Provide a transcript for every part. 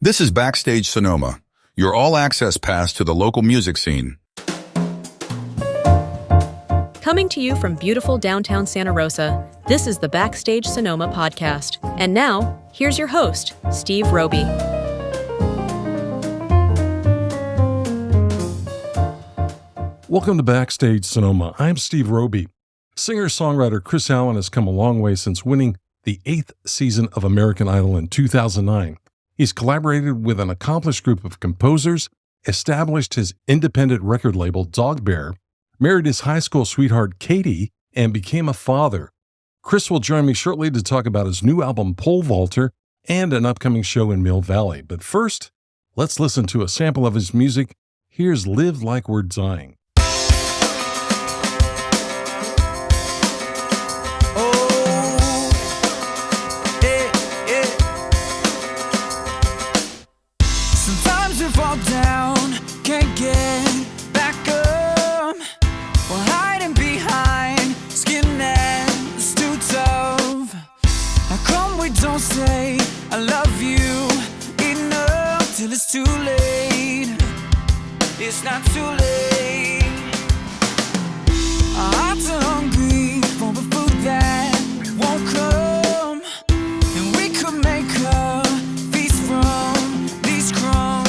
This is Backstage Sonoma, your all-access pass to the local music scene. Coming to you from beautiful downtown Santa Rosa, this is the Backstage Sonoma podcast. And now, here's your host, Steve Roby. Welcome to Backstage Sonoma. I'm Steve Roby. Singer-songwriter Kris Allen has come a long way since winning the 8th season of American Idol in 2009. He's collaborated with an accomplished group of composers, established his independent record label, Dog Bear, married his high school sweetheart, Katie, and became a father. Kris will join me shortly to talk about his new album, Pole Vaulter, and an upcoming show in Mill Valley. But first, let's listen to a sample of his music. Here's Live Like We're Dying. Down, can't get back up. We're hiding behind skin that's too tough. How come we don't say I love you enough till it's too late? It's not too late. Our hearts are hungry for the food that won't come, and we could make a feast from these crumbs.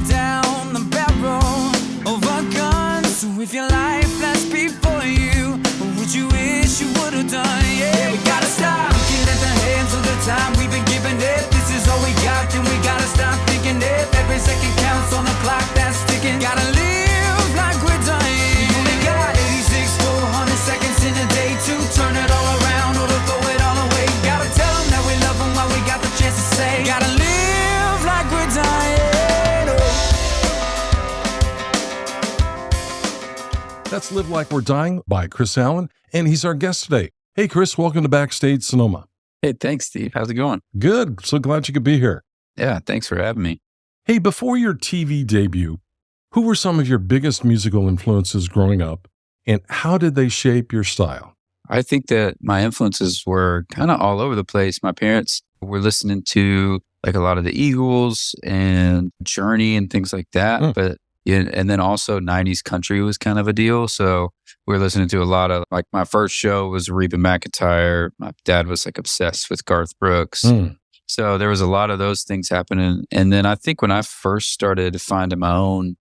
Down the barrel of a gun. So if your life flashed before you, what would you wish you would have done? Yeah, we gotta stop looking at the hands of the time we've been giving it. This is all we got, then we gotta stop thinking it. Every second counts on the clock that's ticking. Gotta live like we're dying. You only got 86 400 seconds in a day to turn it all around or to throw it all away. Gotta tell them that we love them while we got the chance to say. Gotta live like we're dying. That's Live Like We're Dying by Kris Allen, and he's our guest today. Hey, Kris, welcome to Backstage Sonoma. Hey, thanks, Steve. How's it going? Good. So glad you could be here. Yeah, thanks for having me. Hey, before your TV debut, who were some of your biggest musical influences growing up, and how did they shape your style? I think that my influences were kind of all over the place. My parents were listening to like a lot of the Eagles and Journey and things like that, but yeah, and then also 90s country was kind of a deal. So we were listening to a lot of, like, my first show was Reba McEntire. My dad was like obsessed with Garth Brooks. So there was a lot of those things happening. And then I think when I first started finding my own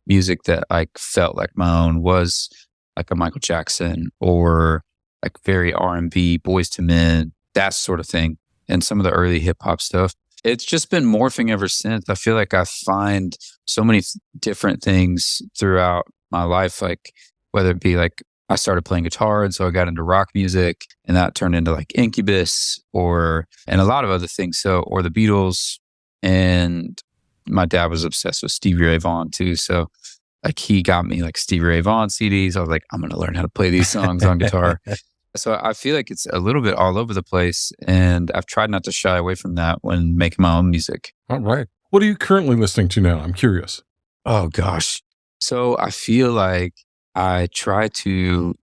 music that like felt like my own was like a Michael Jackson or like very R&B, Boys to Men, that sort of thing. And some of the early hip hop stuff. It's just been morphing ever since. I feel like I find so many different things throughout my life, like whether it be like I started playing guitar and so I got into rock music and that turned into like Incubus and a lot of other things. So, or the Beatles, and my dad was obsessed with Stevie Ray Vaughan too. So like he got me like Stevie Ray Vaughan CDs. I was like, I'm going to learn how to play these songs on guitar. So I feel like it's a little bit all over the place, and I've tried not to shy away from that when making my own music. All right. What are you currently listening to now? I'm curious. Oh, gosh. So I feel like I try to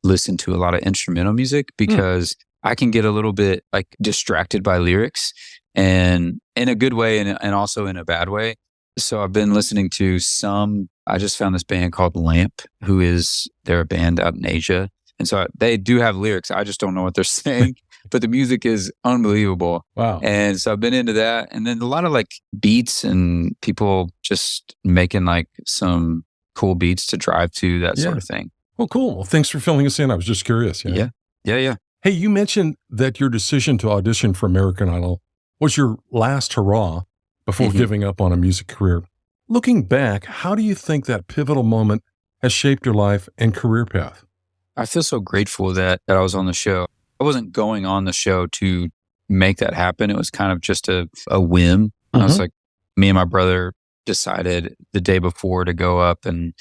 listen to a lot of instrumental music because I can get a little bit like distracted by lyrics, and in a good way and also in a bad way. So I've been listening to I just found this band called Lamp, they're a band out in Asia. And so they do have lyrics. I just don't know what they're saying, but the music is unbelievable. Wow. And so I've been into that. And then a lot of like beats and people just making like some cool beats to drive to, that sort of thing. Well, cool. Well, thanks for filling us in. I was just curious. Yeah. Hey, you mentioned that your decision to audition for American Idol was your last hurrah before giving up on a music career. Looking back, how do you think that pivotal moment has shaped your life and career path? I feel so grateful that I was on the show. I wasn't going on the show to make that happen. It was kind of just a whim. I was like, me and my brother decided the day before to go up and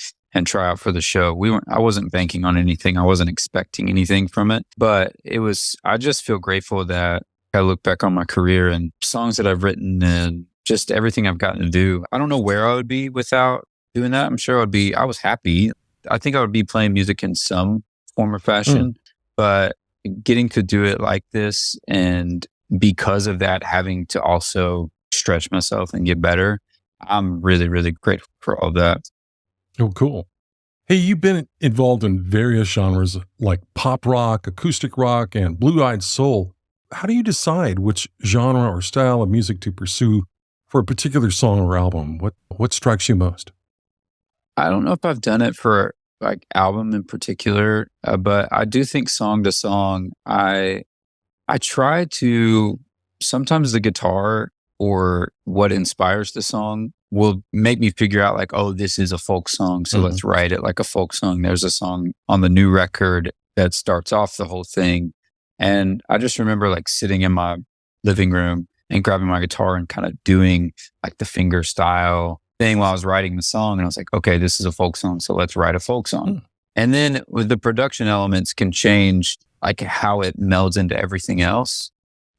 try out for the show. I wasn't banking on anything. I wasn't expecting anything from it, but I just feel grateful that I look back on my career and songs that I've written and just everything I've gotten to do. I don't know where I would be without doing that. I'm sure I was happy. I think I would be playing music in some form or fashion, but getting to do it like this and because of that, having to also stretch myself and get better, I'm really, really grateful for all that. Oh, cool. Hey, you've been involved in various genres like pop rock, acoustic rock, and blue-eyed soul. How do you decide which genre or style of music to pursue for a particular song or album? What strikes you most? I don't know if I've done it for like album in particular, but I do think song to song, I try to, sometimes the guitar or what inspires the song will make me figure out like, oh, this is a folk song, so let's write it like a folk song. There's a song on the new record that starts off the whole thing. And I just remember like sitting in my living room and grabbing my guitar and kind of doing like the finger style thing while I was writing the song. And I was like, okay, this is a folk song, so let's write a folk song. And then with the production elements can change like how it melds into everything else.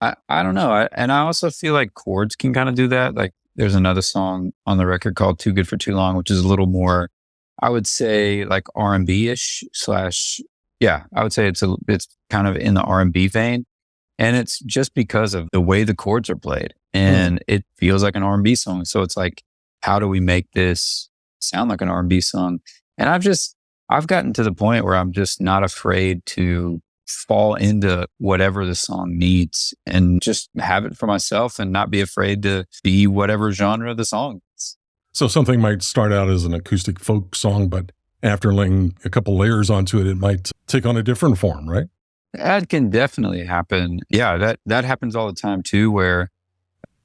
I don't know. And I also feel like chords can kind of do that. Like there's another song on the record called Too Good for Too Long, which is a little more, I would say like R&B-ish I would say it's kind of in the R&B vein. And it's just because of the way the chords are played and it feels like an R&B song. So it's like, how do we make this sound like an R&B song? And I've gotten to the point where I'm just not afraid to fall into whatever the song needs and just have it for myself and not be afraid to be whatever genre the song is. So something might start out as an acoustic folk song, but after laying a couple layers onto it, it might take on a different form, right? That can definitely happen. Yeah, that happens all the time too, where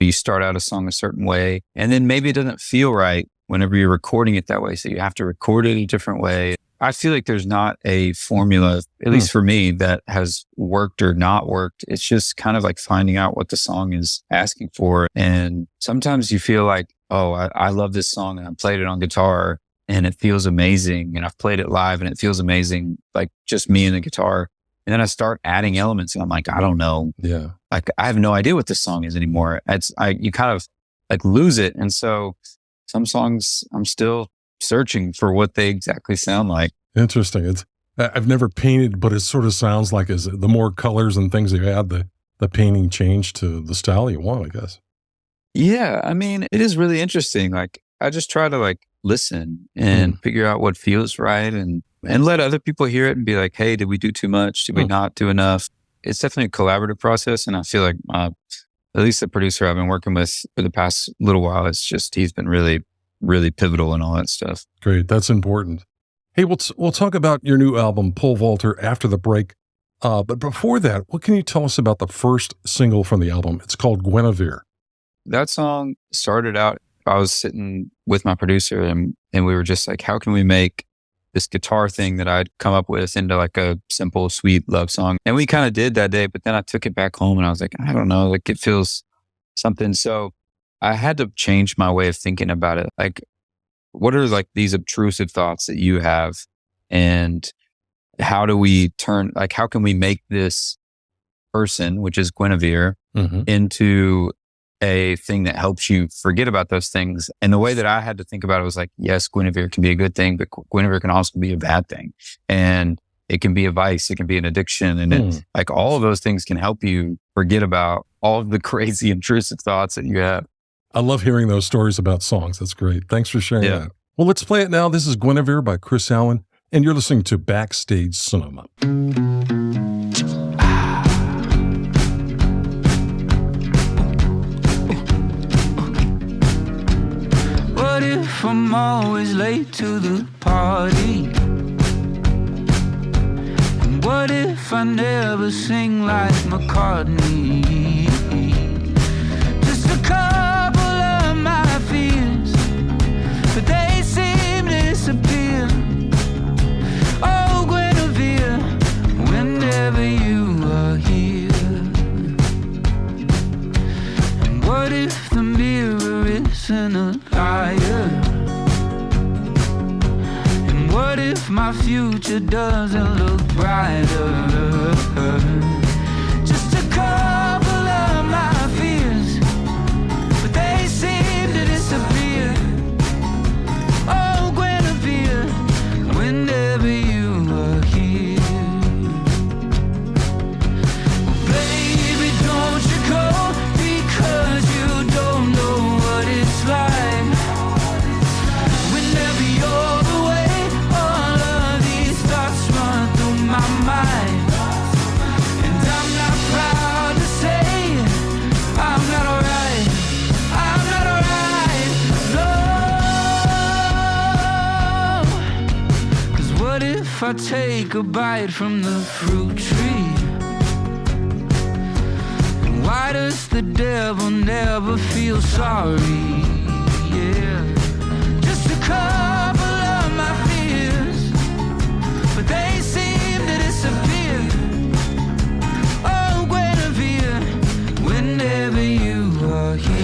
you start out a song a certain way and then maybe it doesn't feel right whenever you're recording it that way. So you have to record it a different way. I feel like there's not a formula, at least for me, that has worked or not worked. It's just kind of like finding out what the song is asking for. And sometimes you feel like, oh, I love this song and I played it on guitar and it feels amazing. And I've played it live and it feels amazing, like just me and the guitar. And then I start adding elements and I'm like, I don't know. Yeah. Like I have no idea what this song is anymore. You kind of like lose it. And so some songs I'm still searching for what they exactly sound like. Interesting. I've never painted, but it sort of sounds like as the more colors and things you add, the painting change to the style you want, I guess. Yeah. I mean, it is really interesting. Like I just try to like listen and figure out what feels right and let other people hear it and be like, hey, did we do too much? Did we not do enough? It's definitely a collaborative process. And I feel like at least the producer I've been working with for the past little while, he's been really, really pivotal in all that stuff. Great. That's important. Hey, we'll talk about your new album, Pole Vaulter, after the break. But before that, what can you tell us about the first single from the album? It's called Gwen Air. That song started out, I was sitting with my producer and we were just like, how can we make this guitar thing that I'd come up with into like a simple, sweet love song? And we kind of did that day, but then I took it back home and I was like, I don't know, like it feels something. So I had to change my way of thinking about it. Like, what are like these obtrusive thoughts that you have? And how can we make this person, which is Gwen Air, into a thing that helps you forget about those things? And the way that I had to think about it was like, yes, Gwen Air can be a good thing, but Gwen Air can also be a bad thing. And it can be a vice, it can be an addiction. And it, like all of those things can help you forget about all of the crazy intrusive thoughts that you have. I love hearing those stories about songs. That's great. Thanks for sharing that. Well, let's play it now. This is Gwen Air by Kris Allen, and you're listening to Backstage Sonoma. What if I'm always late to the party? And what if I never sing like McCartney? Just a couple of my fears, but they seem to disappear. Oh, Guinevere, whenever you are here. And what if the mirror isn't a liar? And what if my future doesn't look brighter? Just a couple of my fears, but they seem to disappear. Oh, Guinevere, whenever you are here. Baby, don't you come I take a bite from the fruit tree? And why does the devil never feel sorry? Yeah, just a couple of my fears, but they seem to disappear. Oh, Guinevere, whenever you are here.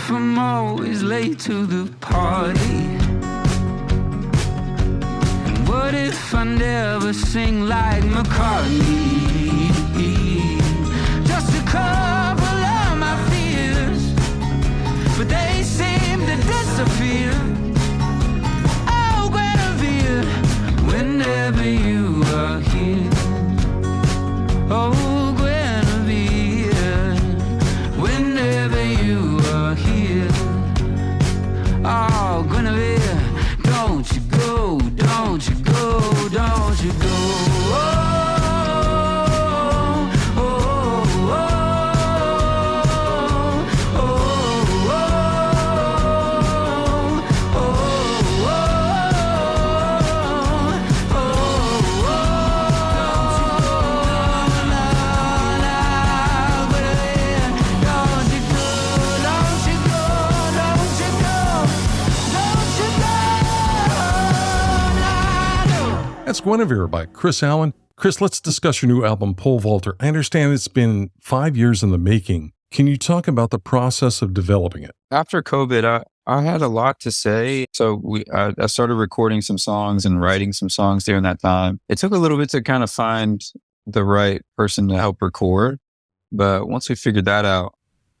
I'm always late to the party. And what if I never sing like McCartney? Just a couple of my fears, but they seem to disappear. Oh, Guinevere, whenever you are here. Oh, oh, Guinevere, don't you go, don't you go, don't you go. Oh, oh, oh, oh, oh, oh, That's Guinevere by Kris Allen. Kris, let's discuss your new album, Pole Vaulter. I understand it's been 5 years in the making. Can you talk about the process of developing it? After COVID, I had a lot to say. So I started recording some songs and writing some songs during that time. It took a little bit to kind of find the right person to help record. But once we figured that out,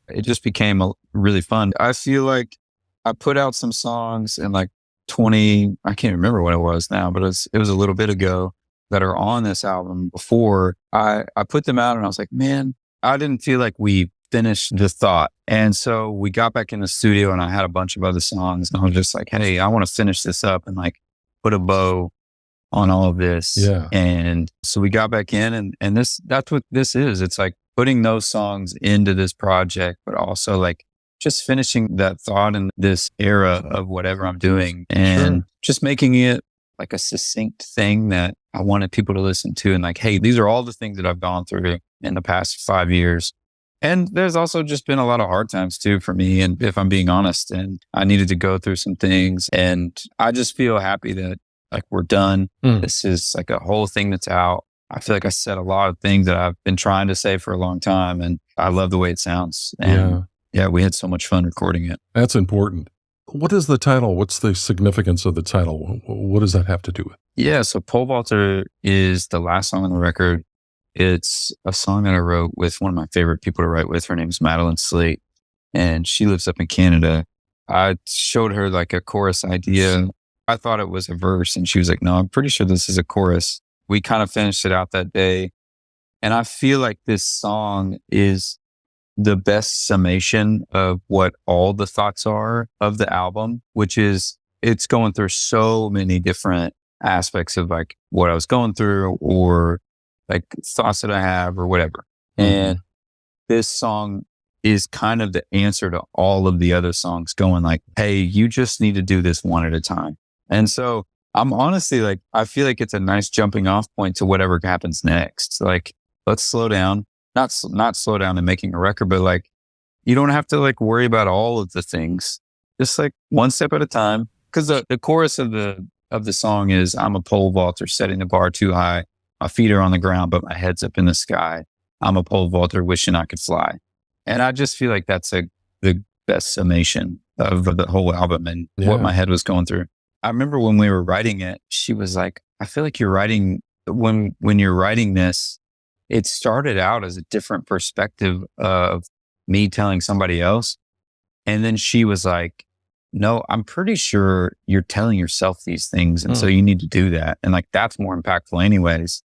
it just became really fun. I feel like I put out some songs in like I can't remember what it was now, but it was a little bit ago, that are on this album. Before I put them out and I was like, man, I didn't feel like we finished the thought. And so we got back in the studio and I had a bunch of other songs and I was just like, hey, I want to finish this up and like put a bow on all of this. Yeah. And so we got back in and that's what this is. It's like putting those songs into this project, but also like just finishing that thought in this era of whatever I'm doing and just making it like a succinct thing that I wanted people to listen to. And like, hey, these are all the things that I've gone through in the past 5 years. And there's also just been a lot of hard times too for me. And if I'm being honest, and I needed to go through some things, and I just feel happy that like we're done. This is like a whole thing that's out. I feel like I said a lot of things that I've been trying to say for a long time, and I love the way it sounds. And yeah, we had so much fun recording it. That's important. What is the title? What's the significance of the title? What does that have to do with? Yeah, so Pole Vaulter is the last song on the record. It's a song that I wrote with one of my favorite people to write with. Her name's Madeline Slate, and she lives up in Canada. I showed her like a chorus idea. I thought it was a verse, and she was like, no, I'm pretty sure this is a chorus. We kind of finished it out that day. And I feel like this song is the best summation of what all the thoughts are of the album, which is it's going through so many different aspects of like what I was going through or like thoughts that I have or whatever. And this song is kind of the answer to all of the other songs, going like, hey, you just need to do this one at a time. And so I'm honestly like, I feel like it's a nice jumping off point to whatever happens next. Like, let's slow down. Not slow down in making a record, but like, you don't have to like worry about all of the things. Just like one step at a time. Cause the chorus of the song is, I'm a pole vaulter setting the bar too high. My feet are on the ground, but my head's up in the sky. I'm a pole vaulter wishing I could fly. And I just feel like that's the best summation of the whole album and what my head was going through. I remember when we were writing it, she was like, I feel like you're writing when you're writing this, it started out as a different perspective of me telling somebody else. And then she was like, no, I'm pretty sure you're telling yourself these things. And so you need to do that. And like, that's more impactful anyways.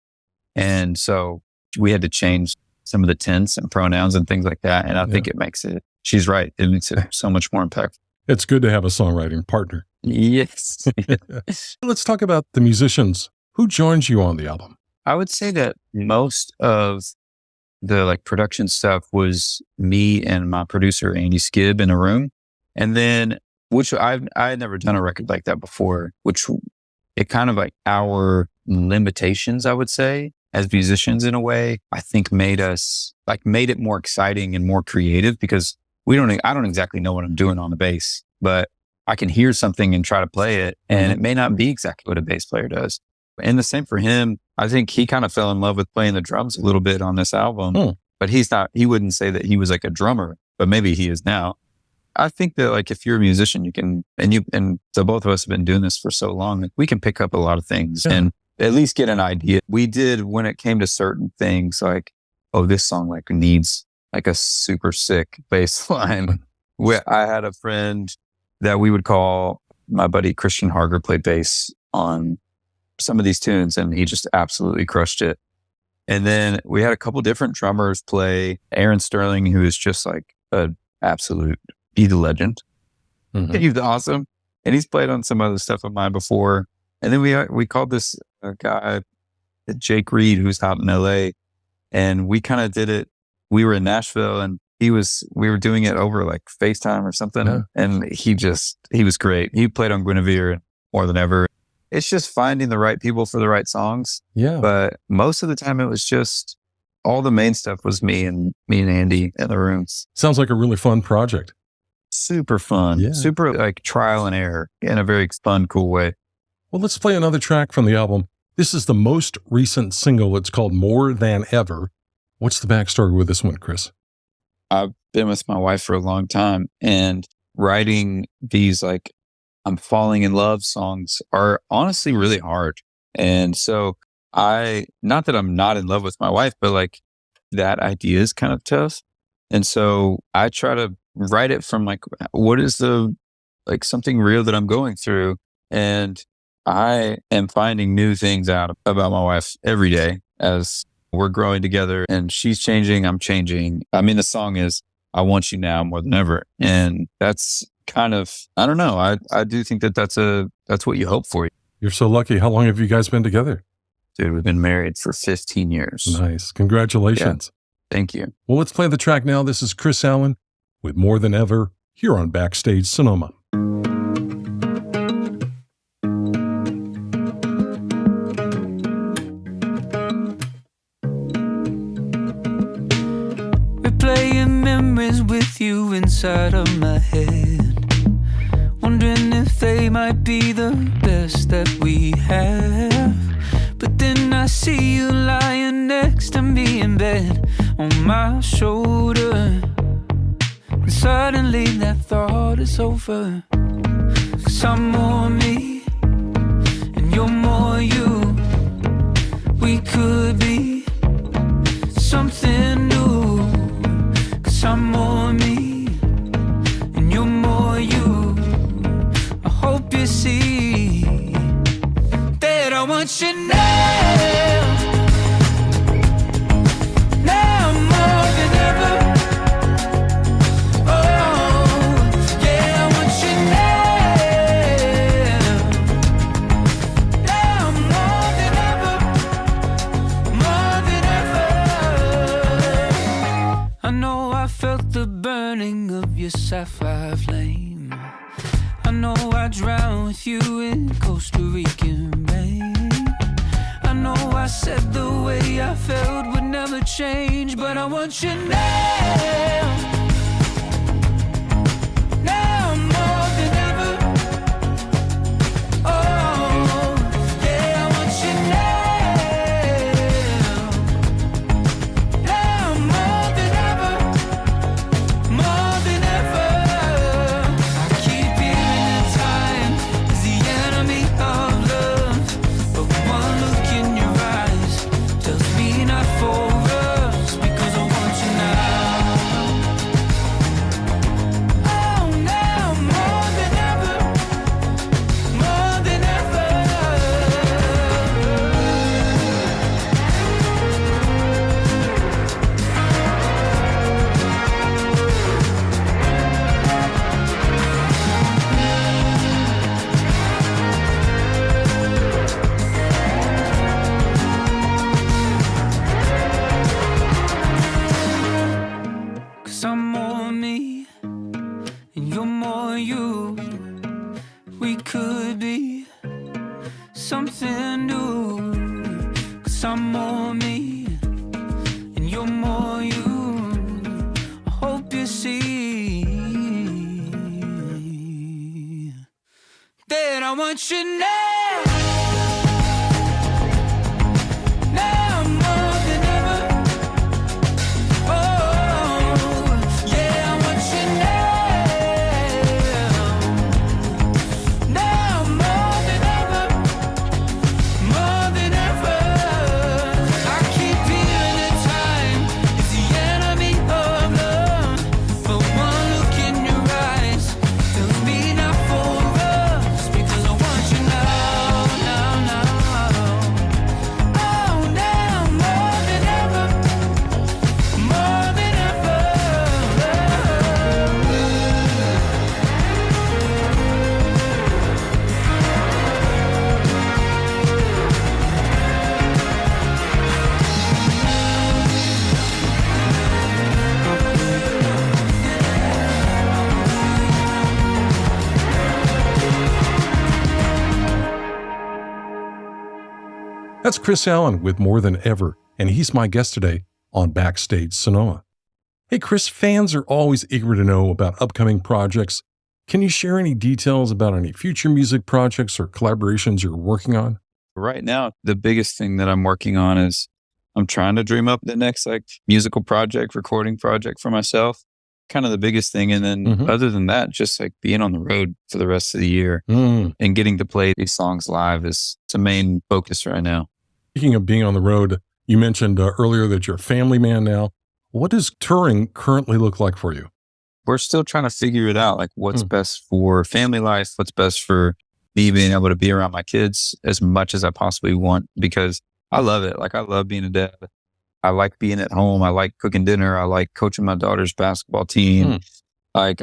And so we had to change some of the tense and pronouns and things like that. And I think it makes it, she's right. It makes it so much more impactful. It's good to have a songwriting partner. Yes. Let's talk about the musicians. Who joins you on the album? I would say that most of the like production stuff was me and my producer, Andy Skibb, in a room. And then, which I had never done a record like that before, which it kind of like our limitations, I would say, as musicians in a way, I think made it more exciting and more creative because I don't exactly know what I'm doing on the bass, but I can hear something and try to play it. And it may not be exactly what a bass player does. And the same for him. I think he kind of fell in love with playing the drums a little bit on this album, but he wouldn't say that he was like a drummer, but maybe he is now. I think that like, if you're a musician, you can, and so both of us have been doing this for so long, that we can pick up a lot of things and at least get an idea. We did when it came to certain things like, oh, this song like needs like a super sick bass line. I had a friend that we would call my buddy Christian Harger played bass on some of these tunes and he just absolutely crushed it. And then we had a couple different drummers play. Aaron Sterling, who is just like an absolute, he's a legend. He's awesome. And he's played on some other stuff of mine before. And then we called this guy, Jake Reed, who's out in LA. And we kind of did it. We were in Nashville and we were doing it over like FaceTime or something. Yeah. And he was great. He played on Gwen Air more than ever. It's just finding the right people for the right songs. Yeah. But most of the time it was just all the main stuff was me and Andy in the rooms. Sounds like a really fun project. Super fun. Yeah. Super like trial and error in a very fun, cool way. Well, let's play another track from the album. This is the most recent single. It's called More Than Ever. What's the backstory with this one, Kris? I've been with my wife for a long time, and writing these like I'm falling in love songs are honestly really hard. And so not that I'm not in love with my wife, but like that idea is kind of tough. And so I try to write it from like, what is something real that I'm going through? And I am finding new things out about my wife every day as we're growing together, and she's changing, I'm changing. I mean, the song is, I want you now more than ever. And that's kind of, I don't know. I do think that's what you hope for. You're so lucky. How long have you guys been together? Dude, we've been married for 15 years. Nice. Congratulations. Yeah. Thank you. Well, let's play the track now. This is Kris Allen with More Than Ever here on Backstage Sonoma. Replaying memories with you inside of my head, wondering if they might be the best that we have. But then I see you lying next to me in bed on my shoulder, and suddenly that thought is over. 'Cause I'm more me and you're more you. We could be something new. 'Cause I'm more me and you're more you. I hope you see that I want you now. Now more than ever. Oh, yeah, I want you now. Now more than ever. More than ever. I know I felt the burning of your sapphire flame. I know I drowned with you in Costa Rican rain. I know I said the way I felt would never change, but I want you now. Now more than ever. Oh, yeah, I want you now. Now more than ever. More than ever. I keep hearing that time is the enemy of love, but one look in your eyes could be something new. 'Cause I'm more me and you're more you. I hope you see that I want you now. That's Kris Allen with More Than Ever, and he's my guest today on Backstage Sonoma. Hey, Kris, fans are always eager to know about upcoming projects. Can you share any details about any future music projects or collaborations you're working on? Right now, the biggest thing that I'm working on is I'm trying to dream up the next musical project, recording project for myself. Kind of the biggest thing. And then other than that, just being on the road for the rest of the year and getting to play these songs live is the main focus right now. Speaking of being on the road, you mentioned earlier that you're a family man now. What does touring currently look like for you? We're still trying to figure it out, what's best for family life, what's best for me being able to be around my kids as much as I possibly want, because I love it. I love being a dad. I like being at home. I like cooking dinner. I like coaching my daughter's basketball team. I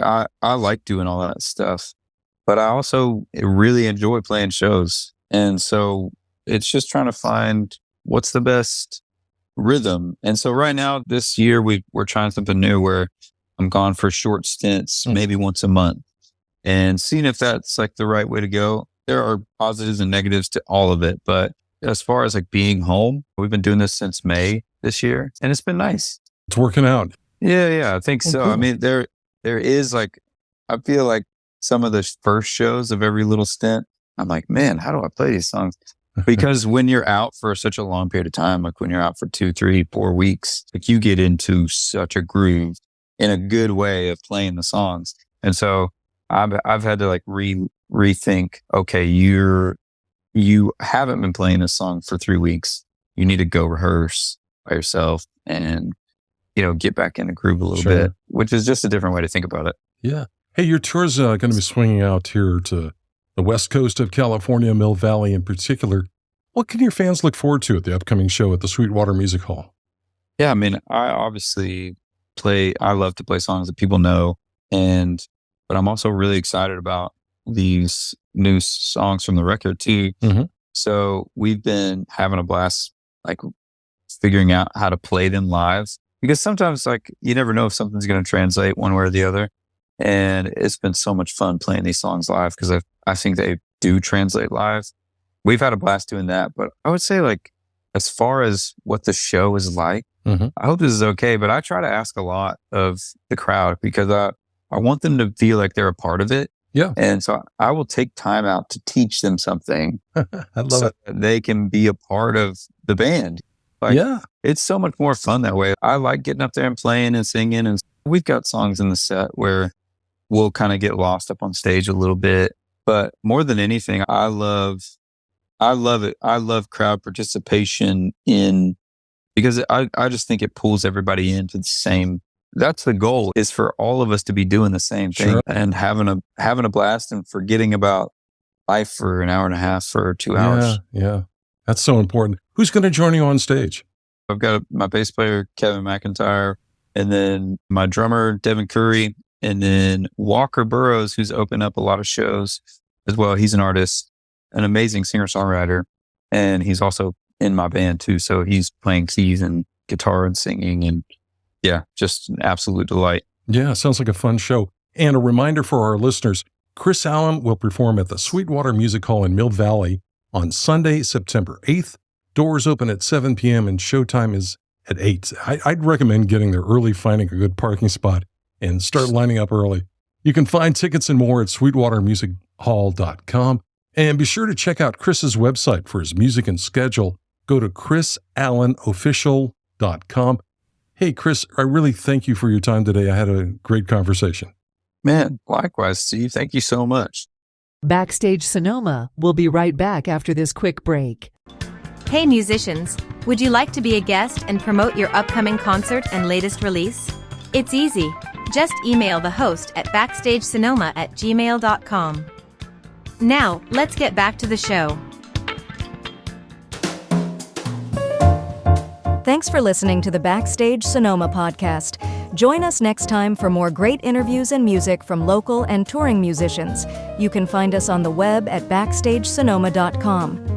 like doing all that stuff, but I also really enjoy playing shows. And so it's just trying to find what's the best rhythm. And so right now, this year, we're trying something new where I'm gone for short stints, maybe once a month, and seeing if that's the right way to go. There are positives and negatives to all of it. But as far as being home, we've been doing this since May this year, and it's been nice. It's working out. Yeah, I think so. Cool. I mean, there is I feel like some of the first shows of every little stint, I'm like, man, how do I play these songs? Because when you're out for such a long period of time, when you're out for 2, 3, 4 weeks, you get into such a groove in a good way of playing the songs. And so I've had to rethink, okay, you haven't been playing this song for 3 weeks. You need to go rehearse by yourself and, get back in the groove a little bit, which is just a different way to think about it. Yeah. Hey, your tour's going to be swinging out here to the west coast of California, Mill Valley in particular. What can your fans look forward to at the upcoming show at the Sweetwater Music Hall? Yeah, I mean, I obviously I love to play songs that people know, but I'm also really excited about these new songs from the record too. So we've been having a blast, figuring out how to play them live, because sometimes you never know if something's going to translate one way or the other. And it's been so much fun playing these songs live because I think they do translate live. We've had a blast doing that, but I would say as far as what the show is like, I hope this is okay, but I try to ask a lot of the crowd because I want them to feel like they're a part of it. Yeah. And so I will take time out to teach them something I love it. that they can be a part of the band. It's so much more fun that way. I like getting up there and playing and singing. And we've got songs in the set where we'll kind of get lost up on stage a little bit. But more than anything, I love it. I love crowd participation because I just think it pulls everybody into the same. That's the goal, is for all of us to be doing the same thing and having a blast and forgetting about life for an hour and a half or 2 hours. Yeah. That's so important. Who's going to join you on stage? I've got my bass player, Kevin McEntire, and then my drummer, Devin Curry, and then Walker Burrows, who's opened up a lot of shows as well. He's an artist, an amazing singer-songwriter, and he's also in my band too. So he's playing keys and guitar and singing, and just an absolute delight. Yeah, sounds like a fun show. And a reminder for our listeners, Kris Allen will perform at the Sweetwater Music Hall in Mill Valley on Sunday, September 8th. Doors open at 7 p.m. and showtime is at 8. I'd recommend getting there early, finding a good parking spot, and start lining up early. You can find tickets and more at sweetwatermusichall.com. And be sure to check out Kris's website for his music and schedule. Go to krisallenofficial.com. Hey, Kris, I really thank you for your time today. I had a great conversation. Man, likewise, Steve. Thank you so much. Backstage Sonoma will be right back after this quick break. Hey musicians, would you like to be a guest and promote your upcoming concert and latest release? It's easy. Just email the host at backstagesonoma@gmail.com. Now, let's get back to the show. Thanks for listening to the Backstage Sonoma podcast. Join us next time for more great interviews and music from local and touring musicians. You can find us on the web at backstagesonoma.com.